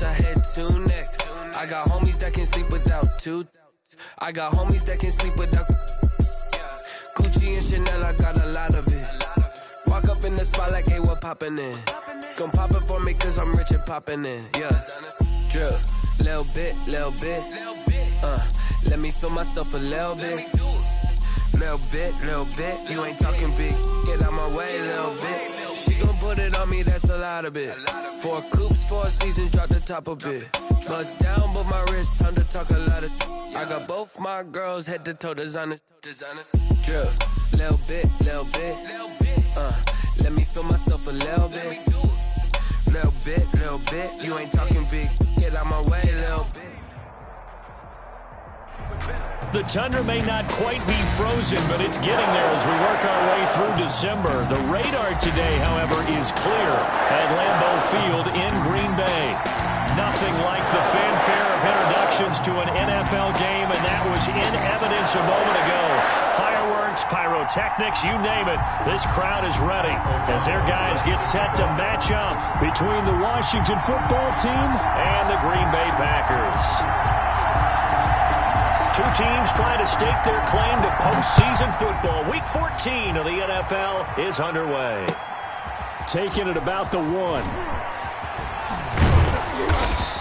I had two necks. I got homies that can sleep without two. I got homies that can sleep without Gucci and Chanel, I got a lot of it. Walk up in the spot like, hey, what poppin' in? Gon' pop it for me cause I'm rich and poppin' in. Yeah, drip, little bit. Let me feel myself a little bit. Little bit. You ain't talking big. Get out my way, little bit. She gon' put it on me, that's a lot of it. 4 coops, 4 seasons, drop the top a bit. Bust down, but my wrist, time to talk a lot of. I got both my girls head to toe designer. Drip, little bit. Let me feel myself a little bit. Little bit. You ain't talking big. Get out my way, little bit. The tundra may not quite be frozen, but it's getting there as we work our way through December. The radar today, however, is clear at Lambeau Field in Green Bay. Nothing like the fanfare of introductions to an NFL game, and that was in evidence a moment ago. Fireworks, pyrotechnics, you name it. This crowd is ready as their guys get set to match up between the Washington football team and the Green Bay Packers. Two teams trying to stake their claim to postseason football. Week 14 of the NFL is underway. Taken at about the 1.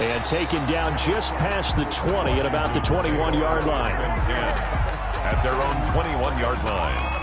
And taken down just past the 20 at about the 21-yard line. At their own 21-yard line.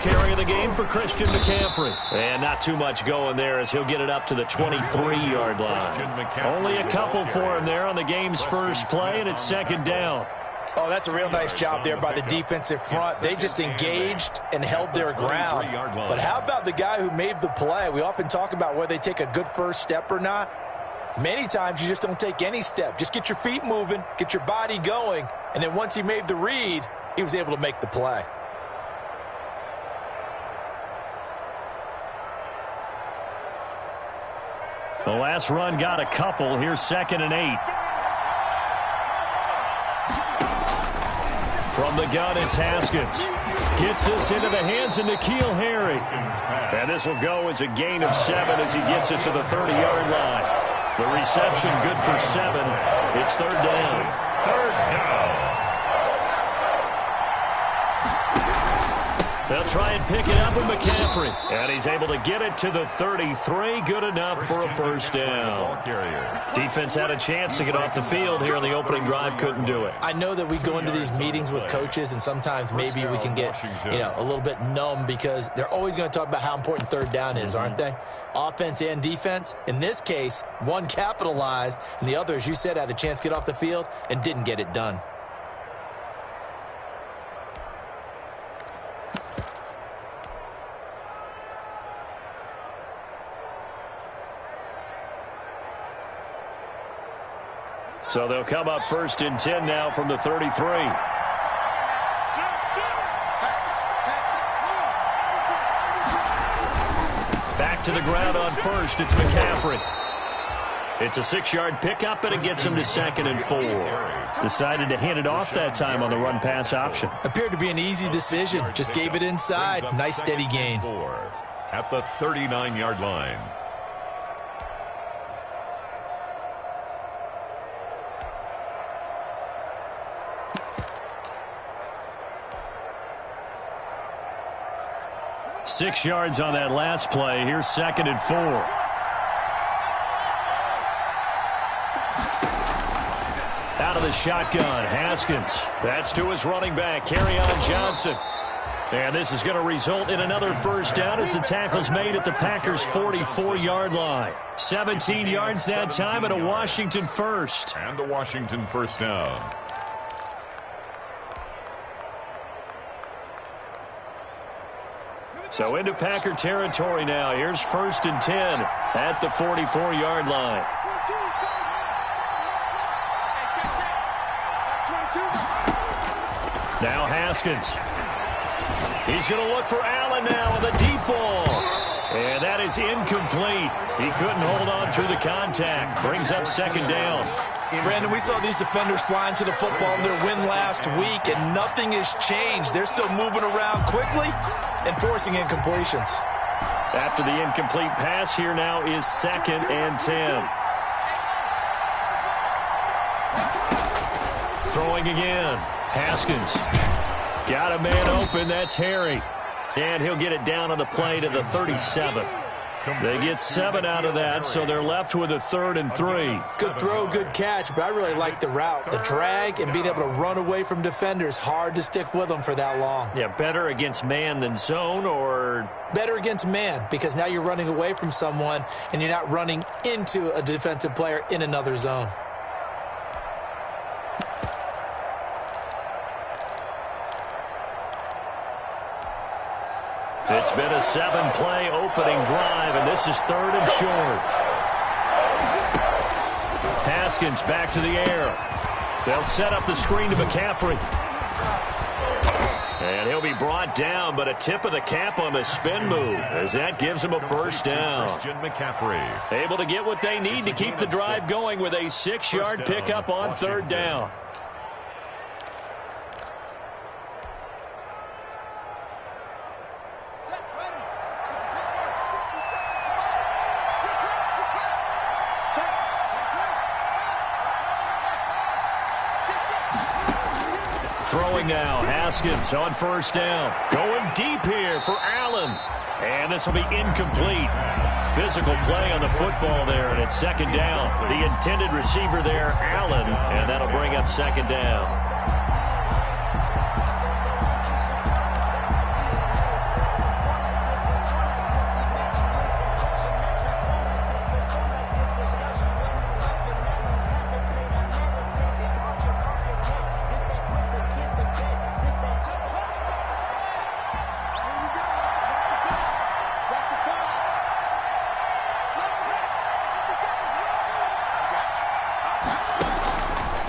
Carry of the game for Christian McCaffrey. And not too much going there as he'll get it up to the 23-yard line. Only a couple for him there on the game's first play, and it's second down. Oh, that's a real nice job there by the defensive front. They just engaged and held their ground. But how about the guy who made the play? We often talk about whether they take a good first step or not. Many times you just don't take any step. Just get your feet moving, get your body going, and then once he made the read, he was able to make the play. The last run got a couple. Here's 2nd and 8. From the gun, it's Haskins. Gets this into the hands of N'Keal Harry. And this will go as a gain of 7 as he gets it to the 30-yard line. The reception good for 7. It's third down. Third down. They'll try and pick it up with McCaffrey. And he's able to get it to the 33. Good enough for a first down. Defense had a chance to get off the field here in the opening drive. Couldn't do it. I know that we go into these meetings with coaches, and sometimes maybe we can get, a little bit numb because they're always going to talk about how important third down is, aren't they? Offense and defense. In this case, one capitalized, and the other, as you said, had a chance to get off the field and didn't get it done. So they'll come up 1st and 10 now from the 33. Back to the ground on 1st. It's McCaffrey. It's a 6-yard pickup, and it gets him to 2nd and 4. Decided to hand it off that time on the run-pass option. Appeared to be an easy decision. Just gave it inside. Nice steady gain. At the 39-yard line. Six yards on that last play. Here's 2nd and 4. Out of the shotgun, Haskins. That's to his running back, Kerryon Johnson. And this is going to result in another first down as the tackle's made at the Packers' 44-yard line. 17 yards that time, and a Washington first. And a Washington first down. So into Packer territory now. Here's 1st and 10 at the 44-yard line. Now Haskins. He's going to look for Allen now with a deep ball. And that is incomplete. He couldn't hold on through the contact. Brings up 2nd down. Brandon, we saw these defenders flying to the football in their win last week, and nothing has changed. They're still moving around quickly and forcing incompletions. After the incomplete pass, here now is 2nd and 10. Throwing again. Haskins. Got a man open. That's Harry. And he'll get it down on the play to the 37. They get 7 out of that, so they're left with a 3rd and 3. Good throw, good catch, but I really like the route. The drag and being able to run away from defenders, hard to stick with them for that long. Yeah, better against man than zone, or? Better against man, because now you're running away from someone and you're not running into a defensive player in another zone. It's been a 7-play opening drive, and this is 3rd and short. Haskins back to the air. They'll set up the screen to McCaffrey. And he'll be brought down, but a tip of the cap on the spin move, as that gives him a 1st down. McCaffrey. Able to get what they need to keep the drive going with a 6-yard pickup on 3rd down. Throwing now, Haskins on 1st down. Going deep here for Allen. And this will be incomplete. Physical play on the football there, and it's 2nd down. The intended receiver there, Allen, and that'll bring up 2nd down.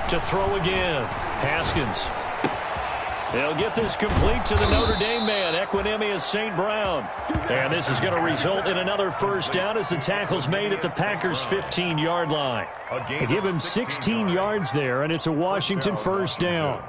To throw again. Haskins. They'll get this complete to the Notre Dame man, Equinemius St. Brown. And this is going to result in another 1st down as the tackle's made at the Packers' 15-yard line. They give him 16 yards there, and it's a Washington 1st down.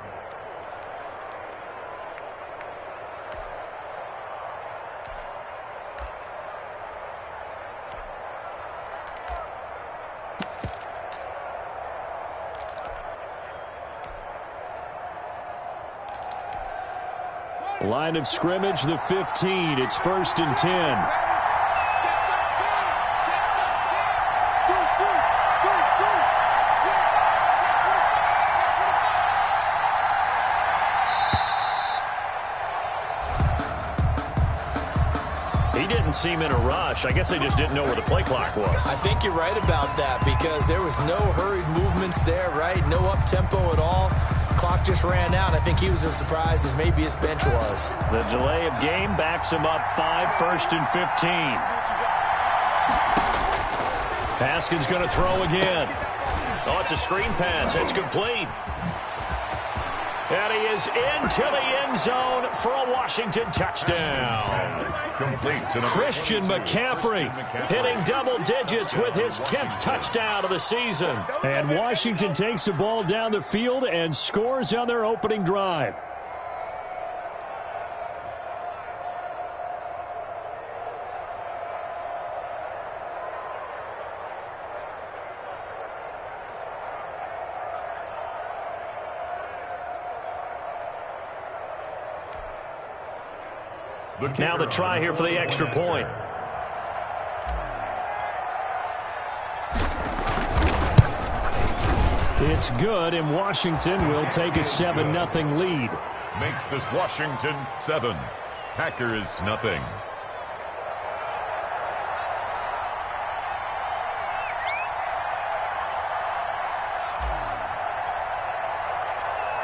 Line of scrimmage, the 15. It's 1st and 10. He didn't seem in a rush. I guess they just didn't know where the play clock was. I think you're right about that, because there was no hurried movements there, right? No up-tempo at all. Clock just ran out. I think he was as surprised as maybe his bench was. The delay of game backs him up 5, 1st and 15. Haskins going to throw again. Oh, it's a screen pass. It's complete. And he is into the end zone for a Washington touchdown. Christian McCaffrey hitting double digits with his 10th touchdown of the season. And Washington takes the ball down the field and scores on their opening drive. Now the try here for the extra point. It's good, and Washington will take a 7-0 lead. Makes this Washington 7. Packers nothing.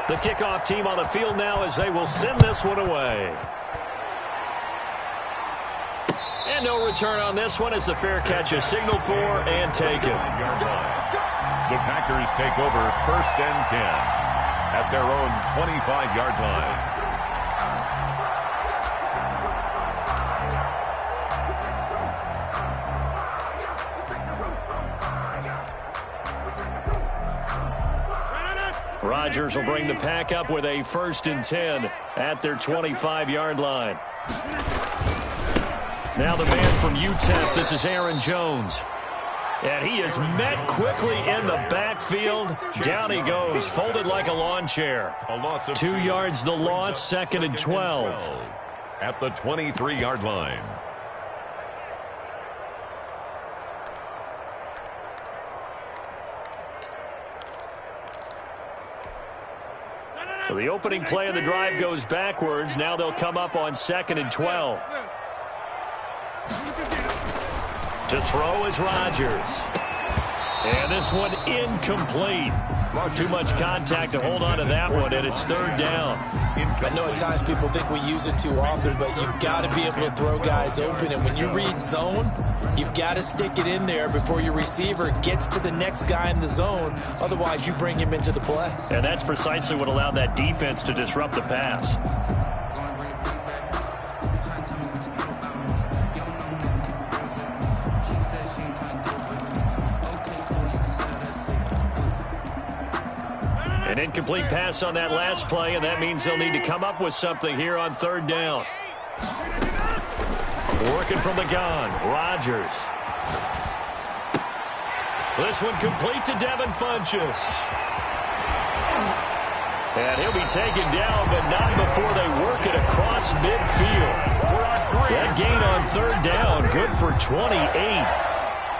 The kickoff team on the field now as they will send this one away. And no return on this one as the fair catch is signaled for and taken. The Packers take over 1st and 10 at their own 25-yard line. Rodgers will bring the pack up with a 1st and 10 at their 25-yard line. Now the man from UTEP, this is Aaron Jones. And he is met quickly in the backfield. Down he goes, folded like a lawn chair. 2 yards the loss, 2nd and 12. At the 23-yard line. So the opening play of the drive goes backwards. Now they'll come up on 2nd and 12. To throw is Rodgers. And this one incomplete. Too much contact to hold on to that one, and it's 3rd down. I know at times people think we use it too often, but you've got to be able to throw guys open. And when you read zone, you've got to stick it in there before your receiver gets to the next guy in the zone. Otherwise, you bring him into the play. And that's precisely what allowed that defense to disrupt the pass. An incomplete pass on that last play, and that means they'll need to come up with something here on 3rd down. Working from the gun, Rodgers. This one complete to Devin Funchess. And he'll be taken down, but not before they work it across midfield. That gain on 3rd down, good for 28.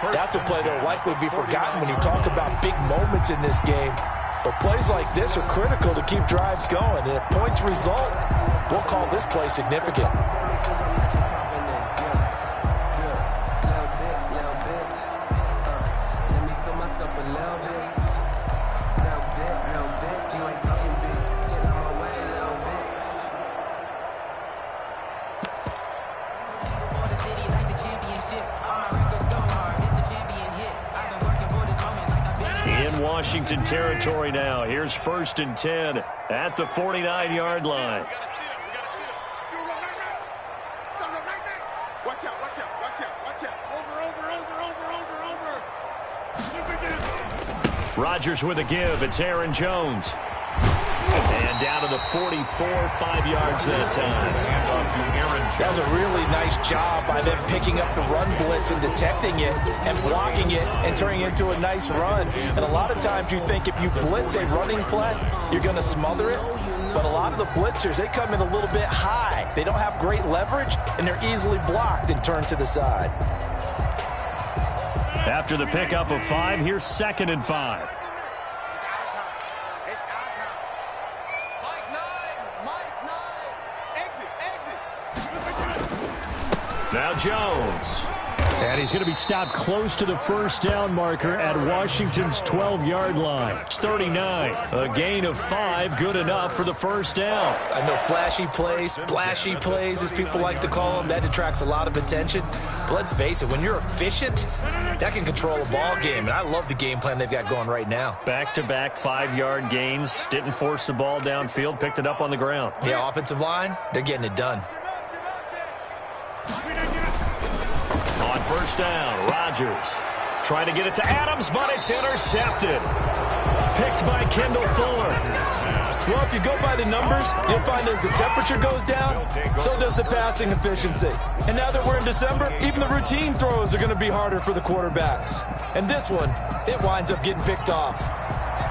That's a play that will likely be forgotten when you talk about big moments in this game. But plays like this are critical to keep drives going. And if points result, we'll call this play significant. Washington territory now. Here's 1st and 10 at the 49-yard line. Watch out, watch out, watch out, watch out. Over. Rodgers with a give. It's Aaron Jones. And down to the 44, 5 yards that time. That was a really nice job by them picking up the run blitz and detecting it and blocking it and turning it into a nice run. And a lot of times you think if you blitz a running play, you're going to smother it. But a lot of the blitzers, they come in a little bit high. They don't have great leverage, and they're easily blocked and turned to the side. After the pickup of 5, here's 2nd and 5. Now Jones. And he's going to be stopped close to the 1st down marker at Washington's 12-yard line. It's 39. A gain of 5, good enough for the 1st down. I know flashy plays, splashy plays, as people like to call them, that attracts a lot of attention. But let's face it, when you're efficient, that can control a ball game. And I love the game plan they've got going right now. Back-to-back 5-yard gains. Didn't force the ball downfield, picked it up on the ground. Yeah, offensive line, they're getting it done. On 1st down, Rodgers trying to get it to Adams, but it's intercepted. Picked by Kendall Fuller. Well, if you go by the numbers, you'll find as the temperature goes down, so does the passing efficiency. And now that we're in December, even the routine throws are going to be harder for the quarterbacks. And this one, it winds up getting picked off.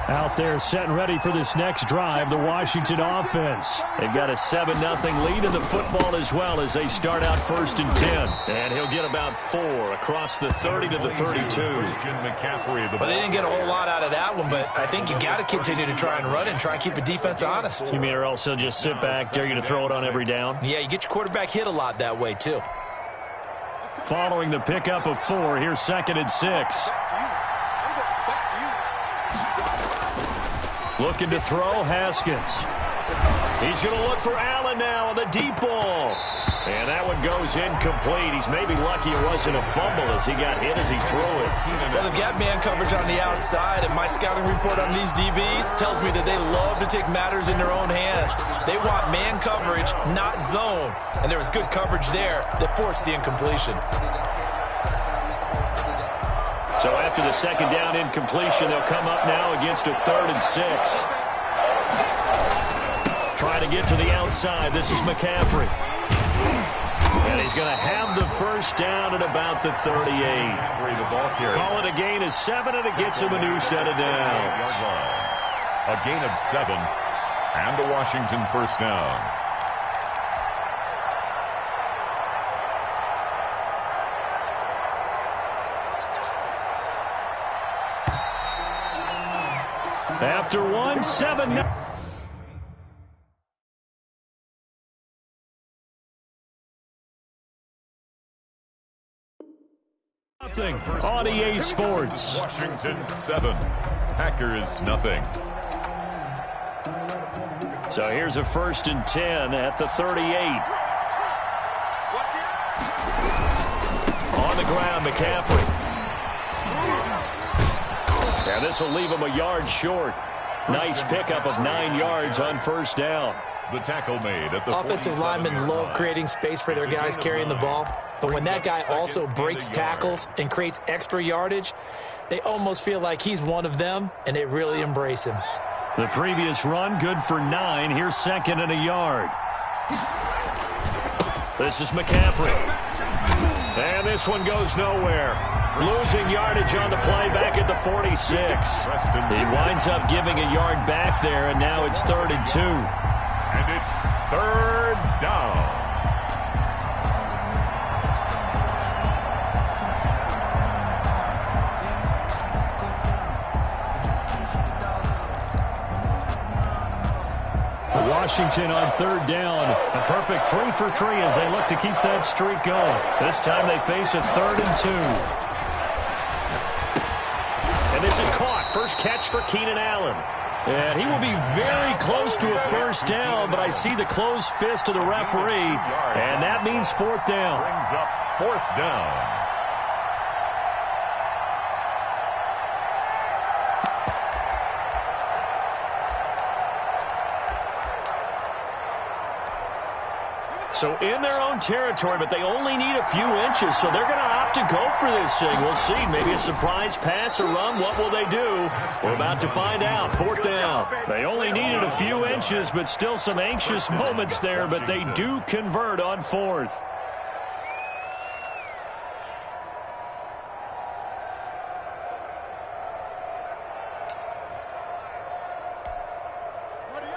Out there set and ready for this next drive, the Washington offense. They've got a 7-0 lead in the football as well as they start out 1st and 10. And he'll get about 4 across the 30 to the 32. Well, they didn't get a whole lot out of that one, but I think you got to continue to try and run it and try and keep the defense honest. You mean or else he'll just sit back, dare you to throw it on every down? Yeah, you get your quarterback hit a lot that way, too. Following the pickup of 4, here's 2nd and 6. Looking to throw, Haskins. He's going to look for Allen now on the deep ball. And that one goes incomplete. He's maybe lucky it wasn't a fumble as he got hit as he threw it. Well, they've got man coverage on the outside, and my scouting report on these DBs tells me that they love to take matters in their own hands. They want man coverage, not zone. And there was good coverage there that forced the incompletion. So after the second down incompletion, they'll come up now against a 3rd and 6. Trying to get to the outside. This is McCaffrey. And he's going to have the first down at about the 38. Call it a gain of 7, and it gets him a new set of downs. A gain of 7, and a Washington first down. After 1, 7. On EA Sports. Washington 7, Packers nothing. So here's a 1st and 10 at the 38. On the ground, McCaffrey. Now this will leave him a yard short. Nice pickup of 9 yards on first down. The tackle made at the offensive linemen love creating space for their guys carrying the ball. But when that guy also breaks tackles and creates extra yardage, they almost feel like he's one of them, and they really embrace him. The previous run, good for 9. Here's 2nd and a yard. This is McCaffrey. And this one goes nowhere. Losing yardage on the play back at the 46. He winds up giving a yard back there, and now it's 3rd and 2. And it's 3rd down. Washington on 3rd down. A perfect 3 for 3 as they look to keep that streak going. This time they face a 3rd and 2. And this is caught. First catch for Keenan Allen. And he will be very close to a first down, but I see the closed fist of the referee, and that means 4th down. Brings up 4th down. So in their own territory, but they only need a few inches, so they're going to opt to go for this thing. We'll see. Maybe a surprise pass or run. What will they do? We're about to find out. 4th down. They only needed a few inches, but still some anxious moments there, but they do convert on 4th.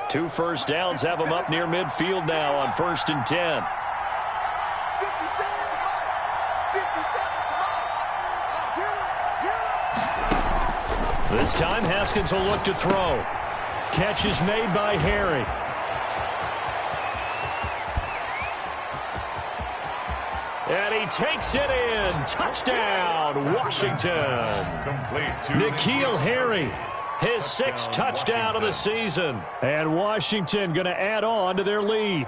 Two first downs have them up near midfield now on 1st and 10. 57. This time Haskins will look to throw. Catch is made by Harry. And he takes it in. Touchdown, Washington. N'Keal Harry. His 6th touchdown of the season. And Washington going to add on to their lead.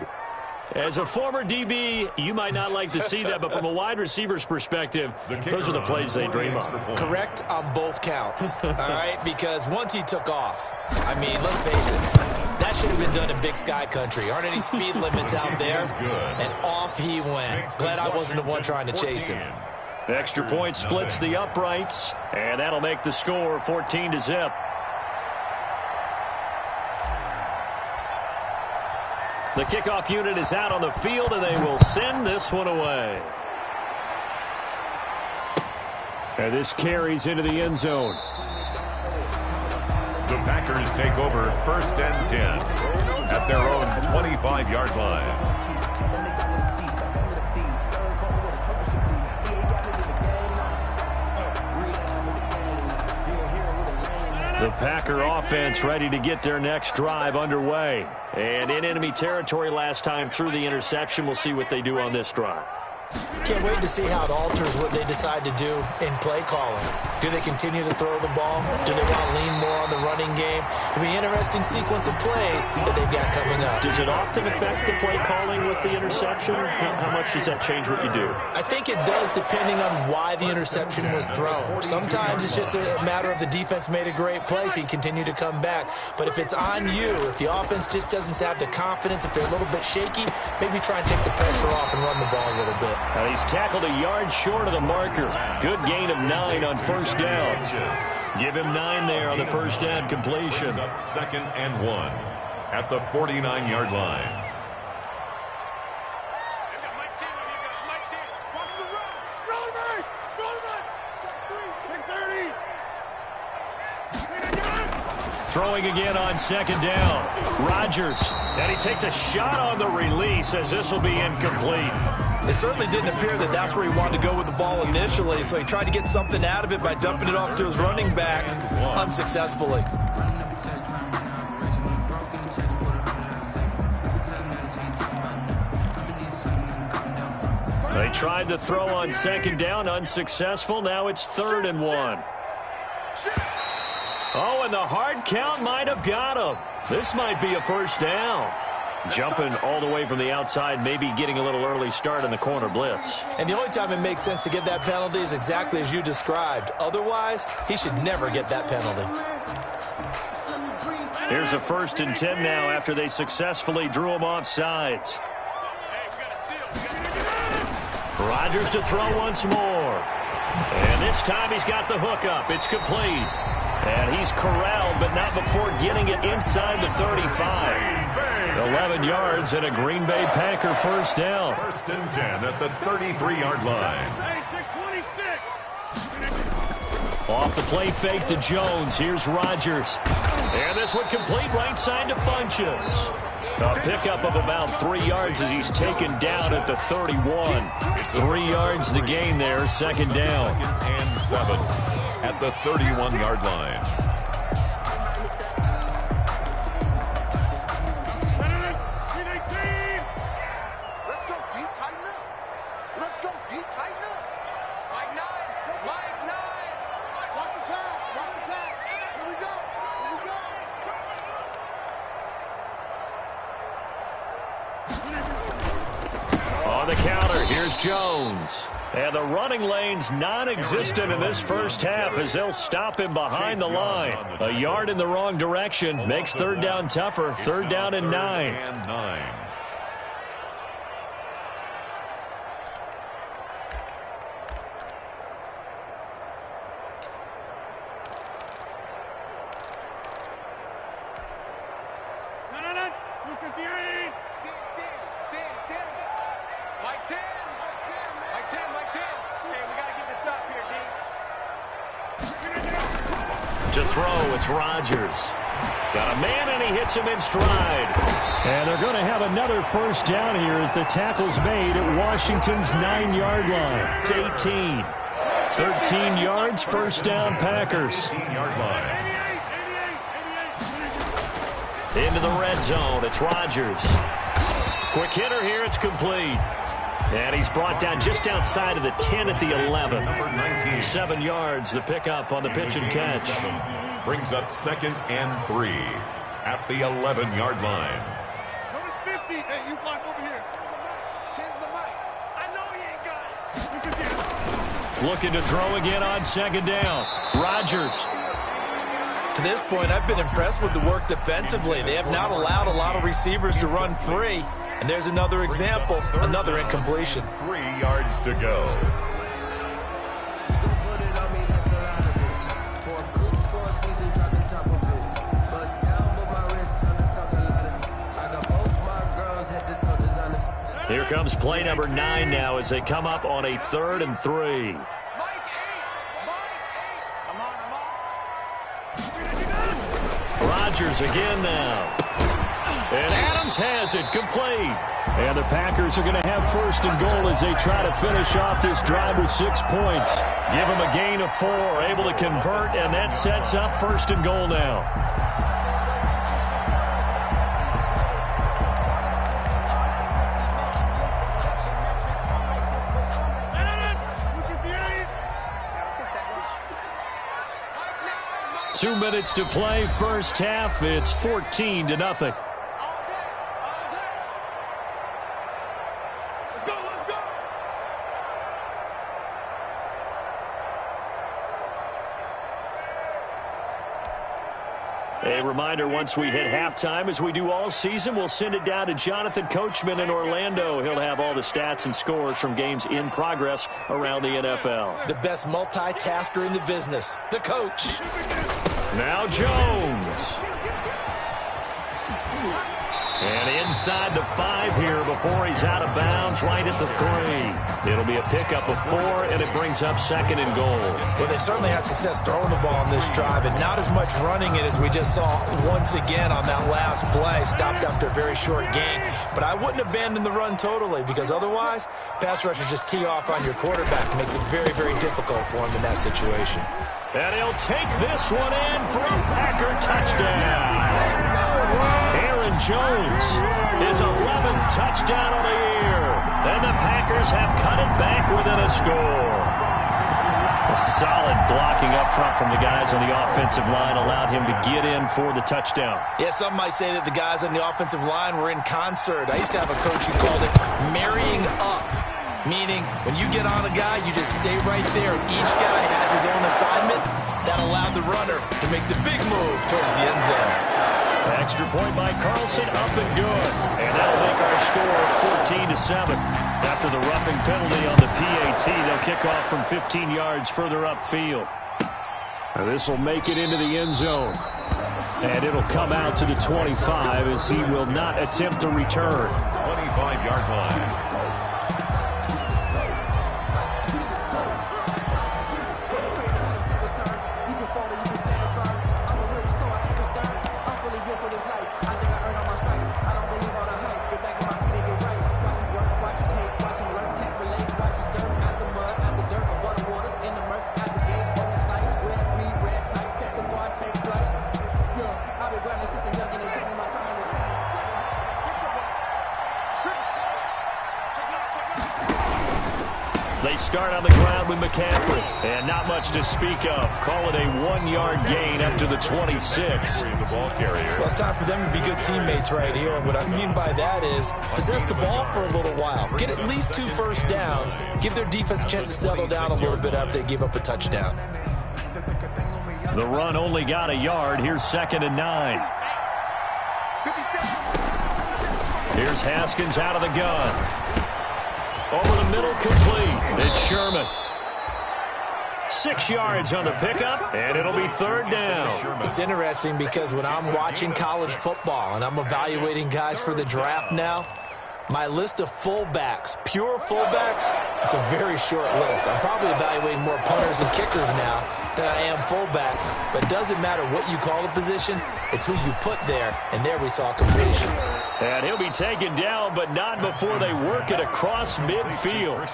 As a former DB, you might not like to see that, but from a wide receiver's perspective, those are the plays they dream of. Correct on both counts, all right? Because once he took off, I mean, let's face it, that should have been done in Big Sky Country. Aren't any speed limits out there? And off he went. Glad I wasn't the one trying to chase him. Extra point splits the uprights, and that'll make the score 14-0. The kickoff unit is out on the field, and they will send this one away. And this carries into the end zone. The Packers take over 1st and 10 at their own 25-yard line. The Packer offense ready to get their next drive underway. And in enemy territory last time through the interception. We'll see what they do on this drive. Can't wait to see how it alters what they decide to do in play calling. Do they continue to throw the ball? Do they want to lean more on the running game? It'll be an interesting sequence of plays that they've got coming up. Does it often affect the play calling with the interception? How much does that change what you do? I think it does, depending on why the interception was thrown. Sometimes it's just a matter of the defense made a great play, so you continue to come back. But if it's on you, if the offense just doesn't have the confidence, if they're a little bit shaky, maybe try and take the pressure off and run the ball a little bit. He's tackled a yard short of the marker. Good gain of 9 on first down. Give him 9 there on the first down completion. Up 2nd and 1 at the 49-yard line. Throwing again on 2nd down. Rodgers. And he takes a shot on the release as this will be incomplete. It certainly didn't appear that that's where he wanted to go with the ball initially, so he tried to get something out of it by dumping it off to his running back unsuccessfully. They tried to throw on 2nd down, unsuccessful. Now it's 3rd and 1. Oh, and the hard count might have got him. This might be a first down. Jumping all the way from the outside, maybe getting a little early start in the corner blitz. And the only time it makes sense to get that penalty is exactly as you described. Otherwise, he should never get that penalty. Here's a 1st and 10 now after they successfully drew him off sides. Rodgers to throw once more. And this time he's got the hook up. It's complete. And he's corralled, but not before getting it inside the 35. 11 yards and a Green Bay Packer first down. 1st and 10 at the 33-yard line. Off the play fake to Jones. Here's Rodgers. And this one complete right side to Funchess. A pickup of about 3 yards as he's taken down at the 31. 3 yards the gain there, 2nd down. 2nd and 7 at the 31-yard line. Let's go, D. Tighten up. Let's go, D. Tighten up. Mike 9. Mike 9. Watch the pass. Watch the pass. Here we go. Here we go. On the counter, here's Jones. And the running lane's non-existent in this first half as they'll stop him behind the line. A yard in the wrong direction makes 3rd down tougher. 3rd down and 9. To throw, it's Rodgers. Got a man, and he hits him in stride. And they're going to have another first down here as the tackle's made at Washington's 9-yard line. It's 18. 13 yards, first down, Packers. 18-yard line. Into the red zone, it's Rodgers. Quick hitter here, it's complete. And he's brought down just outside of the 10 at the 11. Number 19. 7 yards, the pickup on the pitch and catch. Brings up 2nd and 3 at the 11-yard line. Number 50. Hey, you block over here. Change the mic. I know he ain't got it. Looking to throw again on 2nd down. Rodgers. To this point, I've been impressed with the work defensively. They have not allowed a lot of receivers to run free. And there's another example, another incompletion. 3 yards to go. Here comes play number 9 now as they come up on a 3rd and 3. Rodgers again now. And Adams has it complete. And the Packers are going to have 1st and goal as they try to finish off this drive with 6 points. Give them a gain of 4, able to convert, and that sets up 1st and goal now. 2 minutes to play, first half. It's 14-0. A reminder, once we hit halftime, as we do all season, we'll send it down to Jonathan Coachman in Orlando. He'll have all the stats and scores from games in progress around the NFL. The best multitasker in the business, the coach. Now Jones. And inside the 5 here before he's out of bounds, right at the 3. It'll be a pickup of 4, and it brings up 2nd and goal. Well, they certainly had success throwing the ball on this drive, and not as much running it as we just saw once again on that last play. Stopped after a very short gain. But I wouldn't abandon the run totally, because otherwise, pass rushers just tee off on your quarterback. It makes it very, very difficult for him in that situation. And he'll take this one in for a Packer touchdown. Aaron Jones, his 11th touchdown of the year. And the Packers have cut it back within a score. A solid blocking up front from the guys on the offensive line allowed him to get in for the touchdown. Yeah, some might say that the guys on the offensive line were in concert. I used to have a coach who called it marrying up. Meaning, when you get on a guy, you just stay right there. Each guy has his own assignment. That allowed the runner to make the big move towards the end zone. Extra point by Carlson, up and good. And that'll make our score 14-7. After the roughing penalty on the PAT, they'll kick off from 15 yards further upfield. This will make it into the end zone. And it'll come out to the 25 as he will not attempt to return. 25-yard line. They start on the ground with McCaffrey. And not much to speak of. Call it a 1-yard gain up to the 26. Well, it's time for them to be good teammates right here. And what I mean by that is possess the ball for a little while. Get at least 2 first downs. Give their defense a chance to settle down a little bit after they give up a touchdown. The run only got a yard. Here's 2nd and 9. Here's Haskins out of the gun. Over the middle, complete. It's Sherman. 6 yards on the pickup, and it'll be 3rd down. It's interesting because when I'm watching college football and I'm evaluating guys for the draft now, my list of fullbacks, pure fullbacks, it's a very short list. I'm probably evaluating more punters and kickers now than I am fullbacks. But it doesn't matter what you call the position, it's who you put there, and there we saw completion. And he'll be taken down, but not before they work it across midfield.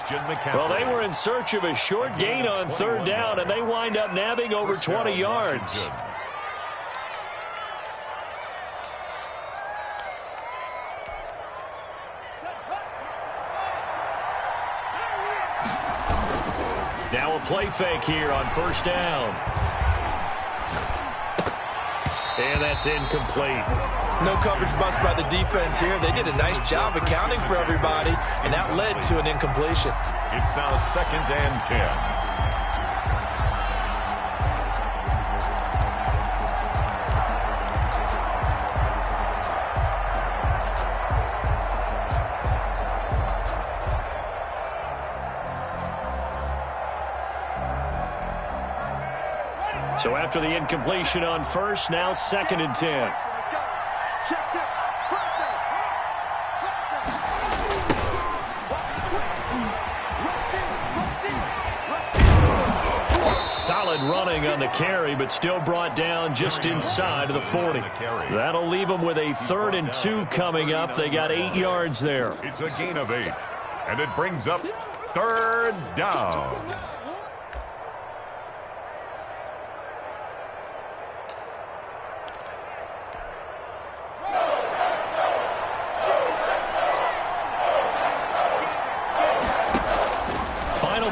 Well, they were in search of a short gain on 3rd down, and they wind up nabbing over 20 yards. Now a play fake here on 1st down. And that's incomplete. No coverage bust by the defense here. They did a nice job accounting for everybody, and that led to an incompletion. It's now 2nd and 10. So after the incompletion on 1st, now 2nd and 10. Solid running on the carry, but still brought down just inside of the 40. That'll leave them with a 3rd and 2 coming up. They got 8 yards there. It's a gain of 8, and it brings up 3rd down.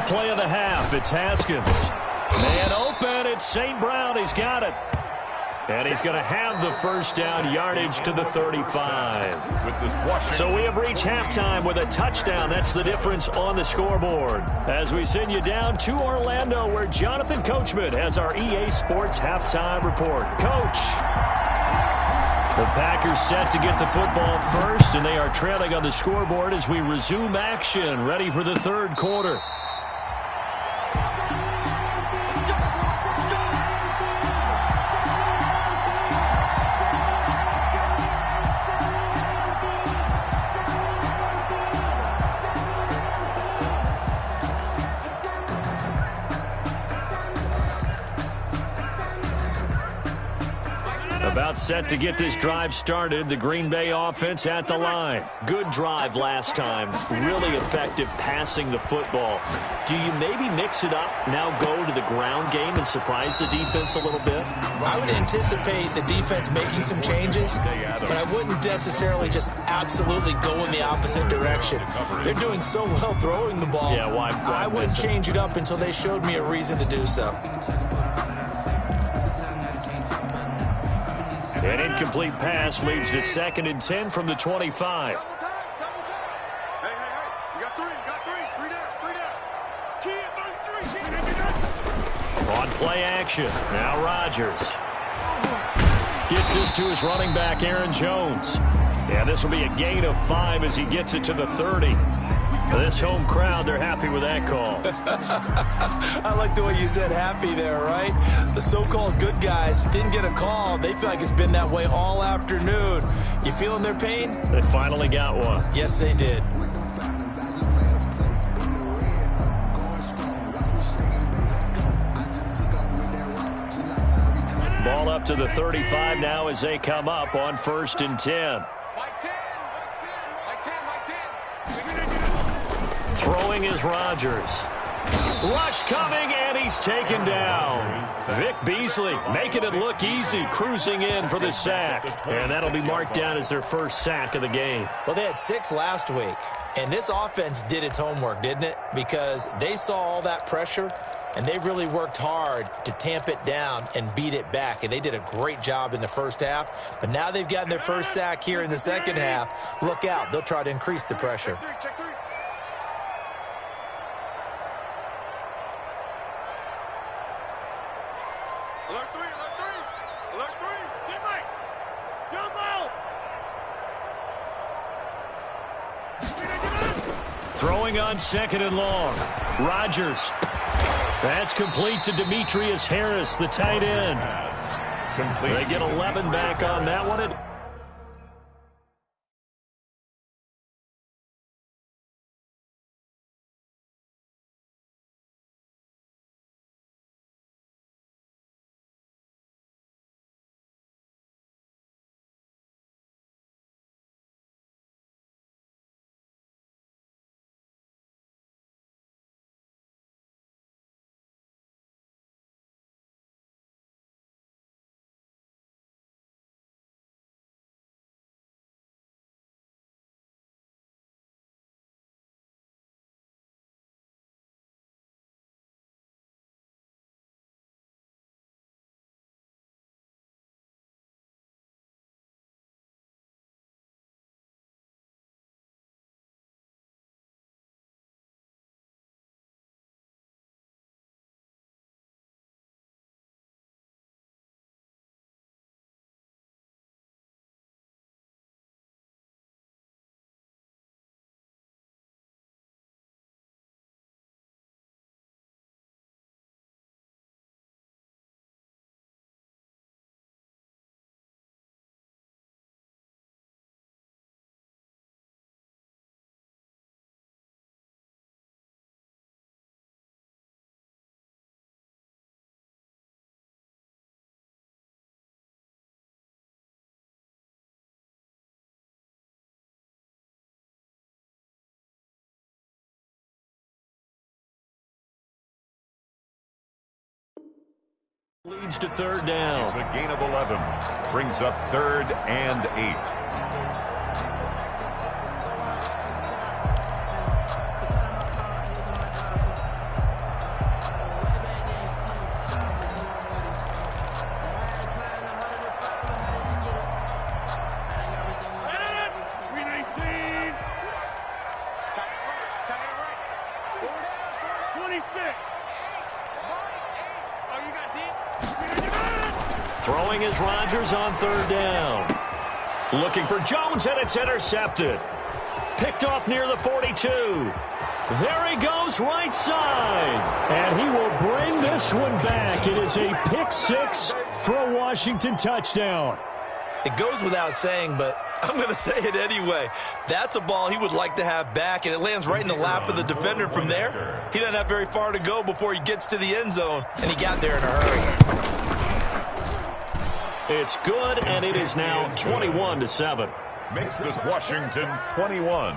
Play of the half. It's Haskins. Man open. It's St. Brown. He's got it. And he's going to have the first down, yardage to the 35. So we have reached halftime with a touchdown. That's the difference on the scoreboard. As we send you down to Orlando, where Jonathan Coachman has our EA Sports halftime report. Coach. The Packers set to get the football first, and they are trailing on the scoreboard as we resume action, ready for the third quarter. About set to get this drive started. The Green Bay offense at the line. Good drive last time. Really effective passing the football. Do you maybe mix it up, now go to the ground game and surprise the defense a little bit? I would anticipate the defense making some changes, but I wouldn't necessarily just absolutely go in the opposite direction. They're doing so well throwing the ball. Yeah, why I wouldn't change it up until they showed me a reason to do so. An incomplete pass leads to 2nd and 10 from the 25. Double time. Hey. You got three. Three down. Key, 33. On play action, now Rodgers. Gets this to his running back, Aaron Jones. Yeah, this will be a gain of 5 as he gets it to the 30. This home crowd, they're happy with that call. I like the way you said happy there, right? The so-called good guys didn't get a call. They feel like it's been that way all afternoon. You feeling their pain? They finally got one. Yes, they did. Ball up to the 35 now as they come up on 1st and 10. Throwing is Rodgers. Rush coming, and he's taken down. Vic Beasley making it look easy, cruising in for the sack. And that'll be marked down as their first sack of the game. Well, they had 6 last week, and this offense did its homework, didn't it? Because they saw all that pressure, and they really worked hard to tamp it down and beat it back. And they did a great job in the first half. But now they've gotten their first sack here in the second half. Look out. They'll try to increase the pressure. Check 3. Alert 3. Teammate. Jump out. Throwing on 2nd and long. Rodgers. That's complete to Demetrius Harris, the tight end. They get 11 back on that one. Leads to 3rd down. It's a gain of 11. Brings up 3rd and 8. Throwing is Rodgers on third down. Looking for Jones, and it's intercepted. Picked off near the 42. There he goes, right side. And he will bring this one back. It is a pick six for a Washington touchdown. It goes without saying, but I'm going to say it anyway. That's a ball he would like to have back, and it lands right in the lap of the defender from there. He doesn't have very far to go before he gets to the end zone, and he got there in a hurry. It's good, and it is now 21-7. Makes this Washington 21.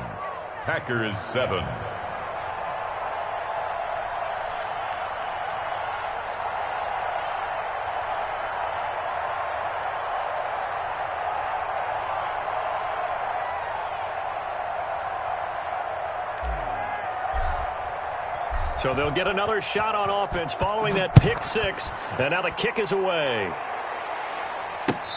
Packers 7. So they'll get another shot on offense following that pick six, and now the kick is away.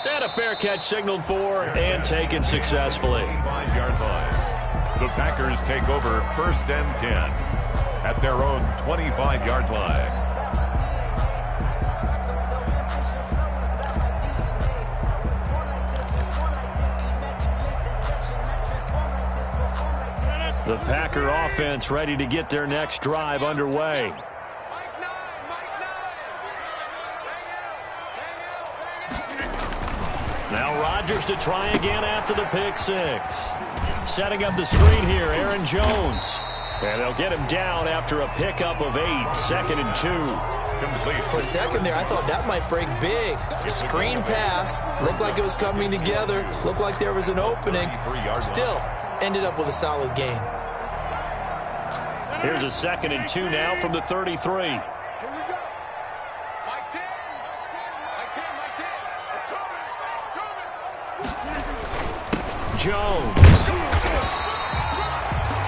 And a fair catch signaled for and taken successfully. 5-yard line. The Packers take over 1st and 10 at their own 25-yard line. The Packer offense ready to get their next drive underway. Now Rodgers to try again after the pick six. Setting up the screen here, Aaron Jones. And they'll get him down after a pickup of 8, 2nd and 2. Complete. For a second there, I thought that might break big. Screen pass. Looked like it was coming together. Looked like there was an opening. Still, ended up with a solid gain. Here's a 2nd and 2 now from the 33. Jones.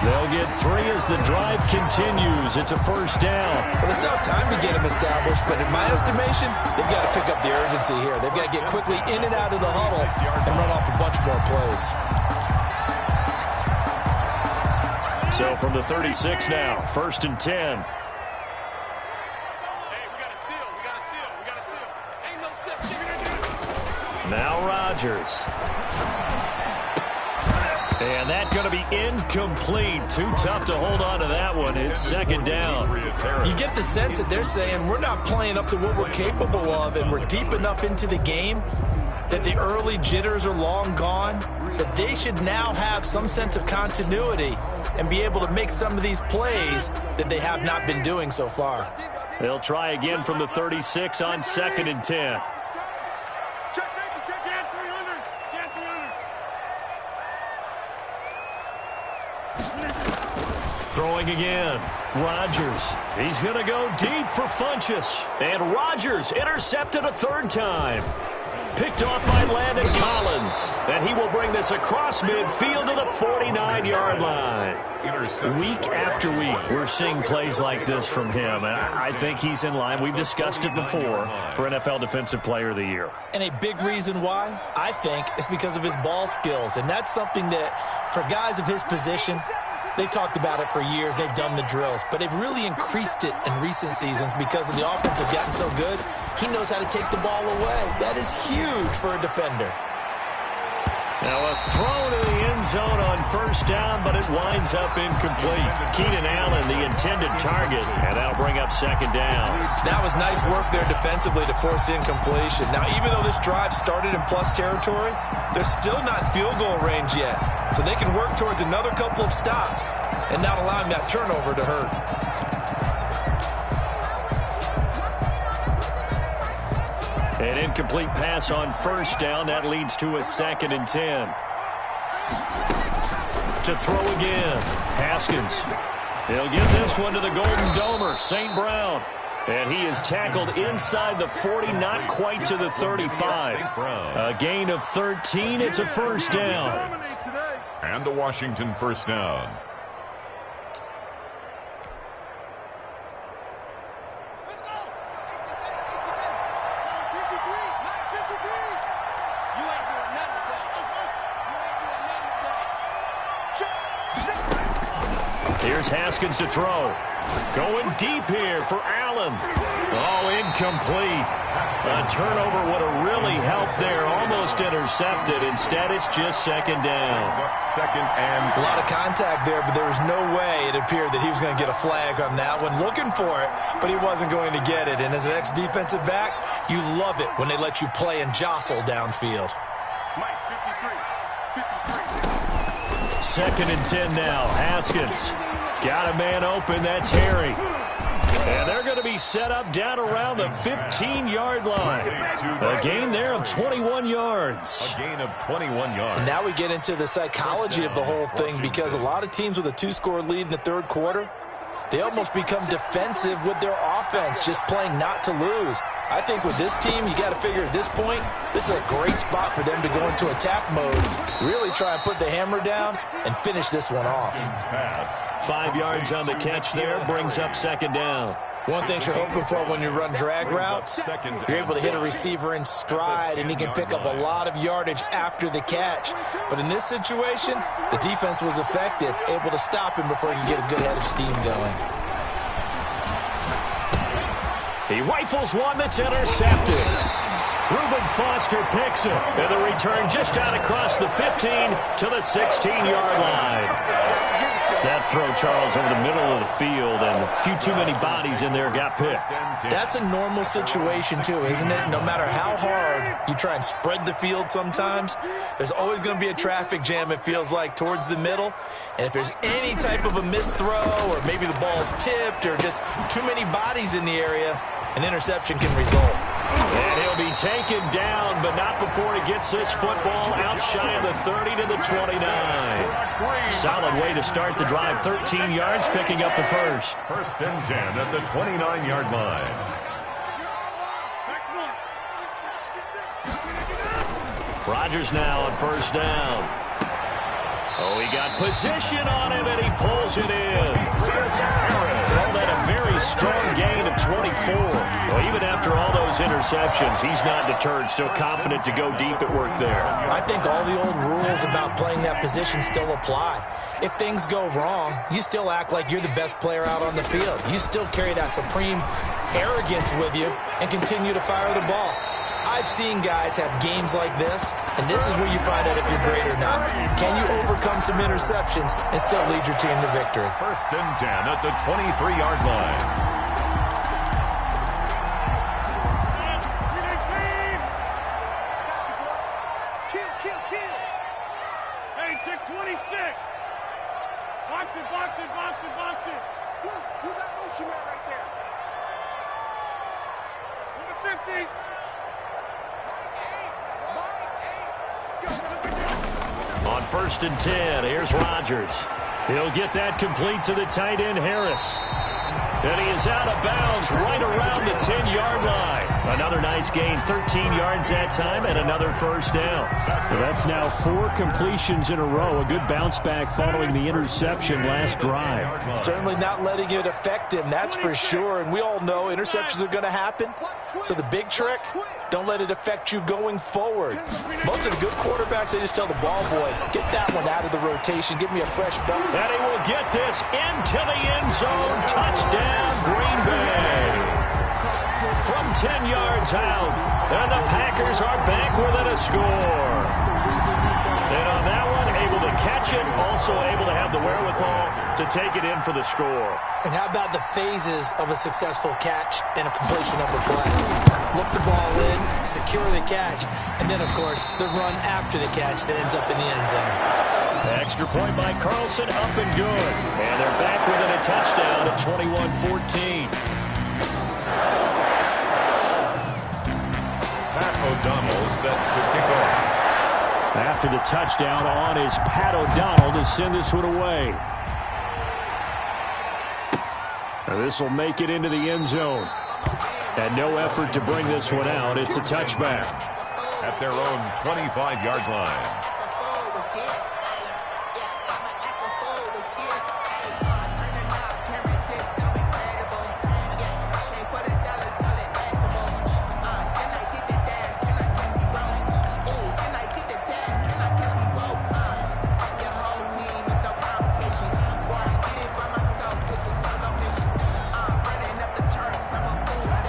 They'll get 3 as the drive continues. It's a first down. Well, they still have time to get him established, but in my estimation, they've got to pick up the urgency here. They've got to get quickly in and out of the huddle and run off a bunch more plays. So from the 36 now, 1st and 10. Now Rodgers. And that's going to be incomplete. Too tough to hold on to that one. It's 2nd down. You get the sense that they're saying we're not playing up to what we're capable of, and we're deep enough into the game that the early jitters are long gone, that they should now have some sense of continuity and be able to make some of these plays that they have not been doing so far. They'll try again from the 36 on 2nd and 10. Throwing again. Rodgers. He's going to go deep for Funchess. And Rodgers intercepted a 3rd time. Picked off by Landon Collins. And he will bring this across midfield to the 49-yard line. Week after week, we're seeing plays like this from him. And I think he's in line. We've discussed it before for NFL Defensive Player of the Year. And a big reason why, I think, is because of his ball skills. And that's something that, for guys of his position, they've talked about it for years. They've done the drills. But they've really increased it in recent seasons because of the offense have gotten so good. He knows how to take the ball away. That is huge for a defender. Now a throw to the end zone on 1st down, but it winds up incomplete. Keenan Allen, the intended target, and that'll bring up 2nd down. That was nice work there defensively to force incompletion. Now, even though this drive started in plus territory, they're still not in field goal range yet. So they can work towards another couple of stops and not allowing that turnover to hurt. An incomplete pass on 1st down. That leads to a 2nd and 10. To throw again. Haskins. He'll give this one to the Golden Domer, St. Brown. And he is tackled inside the 40, not quite to the 35. A gain of 13. It's a 1st down. And a Washington 1st down. Here's Haskins to throw. Going deep here for Allen. Oh, incomplete. A turnover would have really helped there. Almost intercepted. Instead, it's just second down. Second and a lot of contact there, but there was no way it appeared that he was going to get a flag on that one. Looking for it, but he wasn't going to get it. And as an ex-defensive back, you love it when they let you play and jostle downfield. Mike, 53. Second and 10 now. Haskins got a man open. That's Harry. And they're going to be set up down around the 15-yard line. A gain there of 21 yards. A gain of 21 yards. And now we get into the psychology of the whole thing, because a lot of teams with a 2-score lead in the third quarter, they almost become defensive with their offense, just playing not to lose. I think with this team, you got to figure at this point, this is a great spot for them to go into attack mode, really try and put the hammer down and finish this one off. 5 yards on the catch there, brings up second down. One thing you're hoping for when you run drag routes, you're able to hit a receiver in stride, and he can pick up a lot of yardage after the catch. But in this situation, the defense was effective, able to stop him before he could get a good head of steam going. He rifles one that's intercepted. Reuben Foster picks it, and the return just out across the 15 to the 16-yard line. That throw, Charles, over the middle of the field, and a few too many bodies in there got picked. That's a normal situation, too, isn't it? No matter how hard you try and spread the field sometimes, there's always going to be a traffic jam, it feels like, towards the middle. And if there's any type of a missed throw, or maybe the ball's tipped, or just too many bodies in the area, an interception can result. And he'll be taken down, but not before he gets this football out shy of the 30 to the 29. Solid way to start the drive. 13 yards, picking up the first. First and 10 at the 29-yard line. Rodgers now on first down. Oh, he got position on him, and he pulls it in. Called that a very strong gain of 24. Well, even after all those interceptions, he's not deterred, still confident to go deep at work there. I think all the old rules about playing that position still apply. If things go wrong, you still act like you're the best player out on the field. You still carry that supreme arrogance with you and continue to fire the ball. I've seen guys have games like this, and this is where you find out if you're great or not. Can you overcome some interceptions and still lead your team to victory? First and 10 at the 23-yard line. Hey, check 26. Box it, box it, box it, box it. Who's that motion man right there? Number 50. On first and 10, here's Rodgers. He'll get that complete to the tight end, Harris. And he is out of bounds right around the 10-yard line. Another nice gain, 13 yards that time, and another first down. So that's now 4 completions in a row. A good bounce back following the interception last drive. Certainly not letting it affect him, that's for sure. And we all know interceptions are going to happen. So the big trick, don't let it affect you going forward. Most of the good quarterbacks, they just tell the ball boy, get that one out of the rotation, give me a fresh ball. And he will get this into the end zone. Touchdown, Green Bay. From 10 yards out, and the Packers are back within a score. And on that one, able to catch it, also able to have the wherewithal to take it in for the score. And how about the phases of a successful catch and a completion of a play? Look the ball in, secure the catch, and then, of course, the run after the catch that ends up in the end zone. Extra point by Carlson, up and good. And they're back within a touchdown at 21-14. Pat O'Donnell set to kick off. After the touchdown on is Pat O'Donnell to send this one away. This will make it into the end zone. And no effort to bring this one out. It's a touchback. At their own 25-yard line.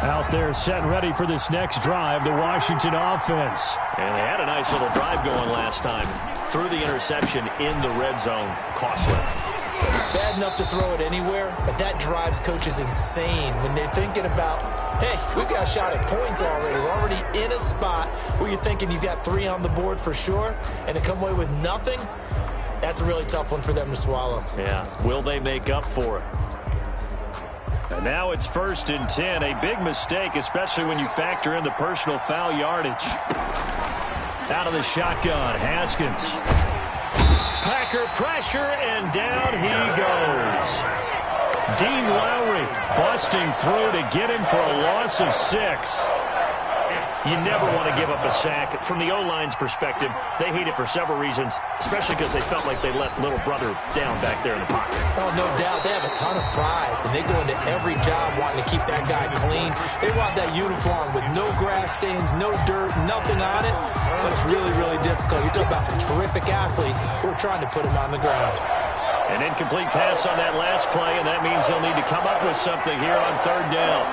Out there set and ready for this next drive, the Washington offense. And they had a nice little drive going last time. Threw the interception in the red zone. Costly. Bad enough to throw it anywhere, but that drives coaches insane when they're thinking about, hey, we've got a shot at points already. We're already in a spot where you're thinking you've got 3 on the board for sure, and to come away with nothing, that's a really tough one for them to swallow. Yeah, will they make up for it? And now it's 1st and 10. A big mistake, especially when you factor in the personal foul yardage. Out of the shotgun, Haskins. Packer pressure, and down he goes. Dean Lowry busting through to get him for a loss of 6. You never want to give up a sack. From the O-line's perspective, they hate it for several reasons, especially because they felt like they let little brother down back there in the pocket. Oh, no doubt. They have a ton of pride, and they go into every job wanting to keep that guy clean. They want that uniform with no grass stains, no dirt, nothing on it, but it's really, really difficult. You're talking about some terrific athletes who are trying to put him on the ground. An incomplete pass on that last play, and that means they'll need to come up with something here on 3rd down.